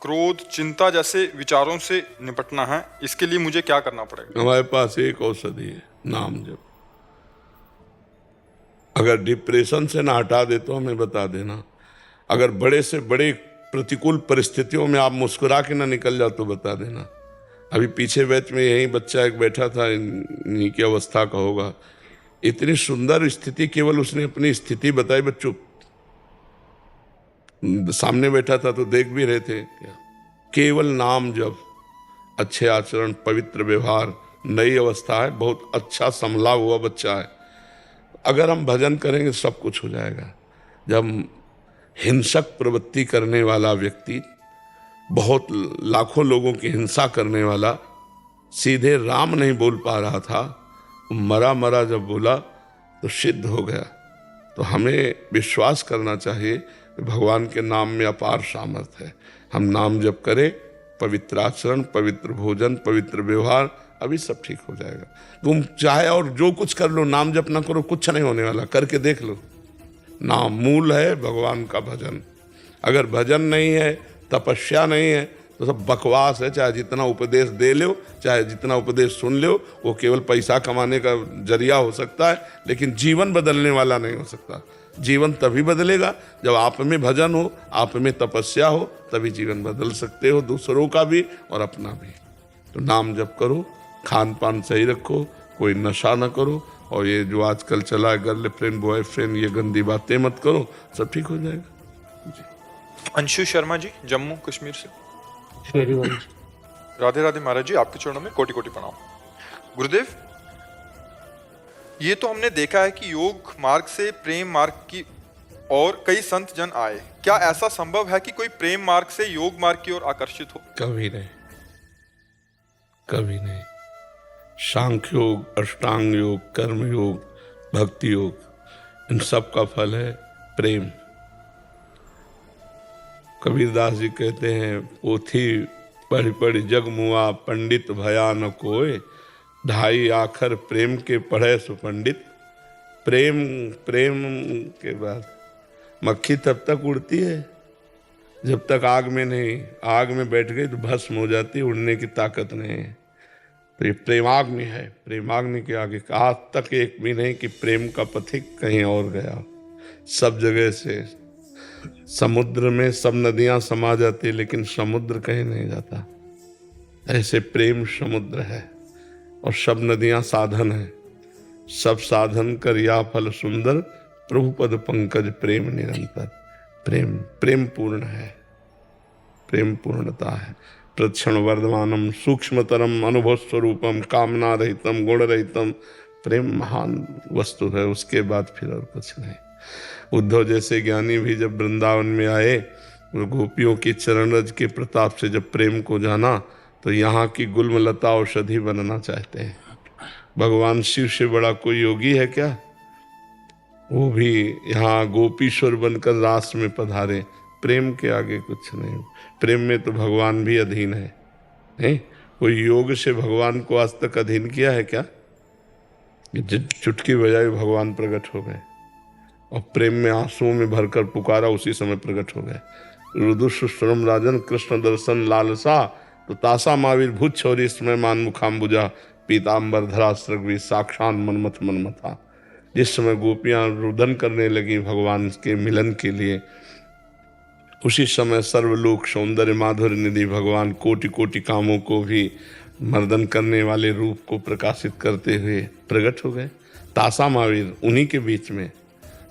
क्रोध, चिंता जैसे विचारों से निपटना है, इसके लिए मुझे क्या करना पड़ेगा? हमारे पास एक औषधि है, नाम जप। अगर डिप्रेशन से ना हटा दे तो हमें बता देना। अगर बड़े से बड़े प्रतिकूल परिस्थितियों में आप मुस्कुरा के ना निकल जाओ तो बता देना। अभी पीछे बैच में यही बच्चा एक बैठा था, इन्हीं की अवस्था का होगा। इतनी सुंदर स्थिति, केवल उसने अपनी स्थिति बताई, बच्चों सामने बैठा था तो देख भी रहे थे। केवल नाम जप, अच्छे आचरण, पवित्र व्यवहार, नई अवस्था है, बहुत अच्छा संभला हुआ बच्चा है। अगर हम भजन करेंगे सब कुछ हो जाएगा। जब हिंसक प्रवृत्ति करने वाला व्यक्ति, बहुत लाखों लोगों की हिंसा करने वाला, सीधे राम नहीं बोल पा रहा था, मरा मरा जब बोला तो सिद्ध हो गया। तो हमें विश्वास करना चाहिए कि भगवान के नाम में अपार सामर्थ्य है। हम नाम जप करें, पवित्र आचरण, पवित्र भोजन, पवित्र व्यवहार, अभी सब ठीक हो जाएगा। तुम चाहे और जो कुछ कर लो, नाम जप ना करो, कुछ नहीं होने वाला। करके देख लो। नाम मूल है भगवान का भजन। अगर भजन नहीं है, तपस्या नहीं है, तो सब बकवास है। चाहे जितना उपदेश दे लो, चाहे जितना उपदेश सुन लो, वो केवल पैसा कमाने का जरिया हो सकता है, लेकिन जीवन बदलने वाला नहीं हो सकता। जीवन तभी बदलेगा जब आप में भजन हो, आप में तपस्या हो, तभी जीवन बदल सकते हो, दूसरों का भी और अपना भी। तो नाम जप करो, खान पान सही रखो, कोई नशा न करो, और ये जो आजकल चला है गर्लफ्रेंड बॉयफ्रेंड, ये गंदी बातें मत करो, सब ठीक हो जाएगा जी। अंशु शर्मा जी, जम्मू कश्मीर से। राधे राधे महाराज जी, आपके चरणों में कोटि कोटि प्रणाम। गुरुदेव, ये तो हमने देखा है कि योग मार्ग से प्रेम मार्ग की और कई संत जन आए। क्या ऐसा संभव है कि कोई प्रेम मार्ग से योग मार्ग की ओर आकर्षित हो? कभी नहीं, कभी नहीं। सांख्य योग, अष्टांग योग, कर्म योग, भक्ति योग, इन सब का फल है प्रेम। कबीरदास जी कहते हैं, पोथी पढ़ पढ़ जग मुआ, पंडित भया न कोय, ढाई आखर प्रेम के पढ़े सो पंडित। प्रेम, प्रेम के बाद मक्खी तब तक उड़ती है जब तक आग में नहीं, आग में बैठ गई तो भस्म हो जाती, उड़ने की ताकत नहीं है। तो ये प्रेमाग्नि है। प्रेमाग्नि के आगे आज तक एक भी नहीं कि प्रेम का पथिक कहीं और गया। सब जगह से समुद्र में सब नदियां समा जाती, लेकिन समुद्र कहीं नहीं जाता। ऐसे प्रेम समुद्र है, और सब नदियां साधन है। सब साधन कर या फल सुंदर, प्रभु पद पंकज प्रेम निरंतर। प्रेम, प्रेम पूर्ण है, प्रेम पूर्णता है। प्रक्षण वर्धमानम सूक्ष्मतरम अनुभव स्वरूपम कामना रहितम गुण रहितम। प्रेम महान वस्तु है, उसके बाद फिर और कुछ नहीं। उद्धव जैसे ज्ञानी भी जब वृंदावन में आए, गोपियों की चरण रज के प्रताप से जब प्रेम को जाना, तो यहाँ की गुलमलता औषधि बनना चाहते हैं। भगवान शिव से बड़ा कोई योगी है क्या? वो भी यहाँ गोपीश्वर बनकर रास में पधारे। प्रेम के आगे कुछ नहीं। प्रेम में तो भगवान भी अधीन है। नहीं, कोई योग से भगवान को आज तक अधीन किया है क्या? चुटकी बजाई भगवान प्रकट हो गए, और प्रेम में आंसुओं में भरकर पुकारा, उसी समय प्रकट हो गए। रुदुश्रम राजन कृष्ण दर्शन लालसा, तो तासा महावीर भूत छोरी समय मान मुखाम्बुजा, पीताम्बर धरा सृगवी साक्षात मनमथ मनमथा। जिस समय गोपियां रुदन करने लगी भगवान के मिलन के लिए, उसी समय सर्वलोक सौंदर्य माधुर्य निधि भगवान कोटि कोटि कामों को भी मर्दन करने वाले रूप को प्रकाशित करते हुए प्रकट हो गए। तासा महावीर उन्हीं के बीच में,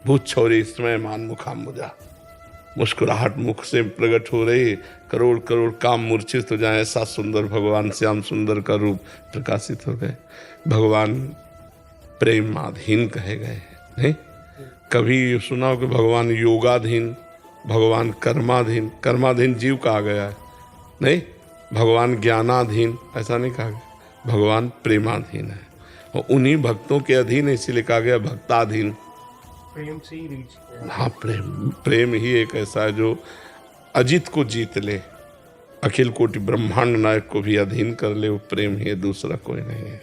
भूत छोरी समय मान मुखाम्बुजा, मुस्कुराहट मुख से प्रकट हो रही, करोड़ करोड़ काम मूर्छित हो जाए, ऐसा सुंदर भगवान श्याम सुंदर का रूप प्रकाशित हो गए। भगवान प्रेमाधीन कहे गए। नहीं, कभी सुना हो कि भगवान योगाधीन, भगवान कर्माधीन? कर्माधीन जीव कहा गया है। नहीं, भगवान ज्ञानाधीन ऐसा नहीं कहा गया। भगवान प्रेमाधीन है, और उन्हीं भक्तों के अधीन इसीलिए कहा गया भक्ताधीन। प्रेम से ही रीच। हाँ, प्रेम, प्रेम ही एक ऐसा है जो अजित को जीत ले, अखिल कोटि ब्रह्मांड नायक को भी अधीन कर ले। वो प्रेम ही है, दूसरा कोई नहीं है।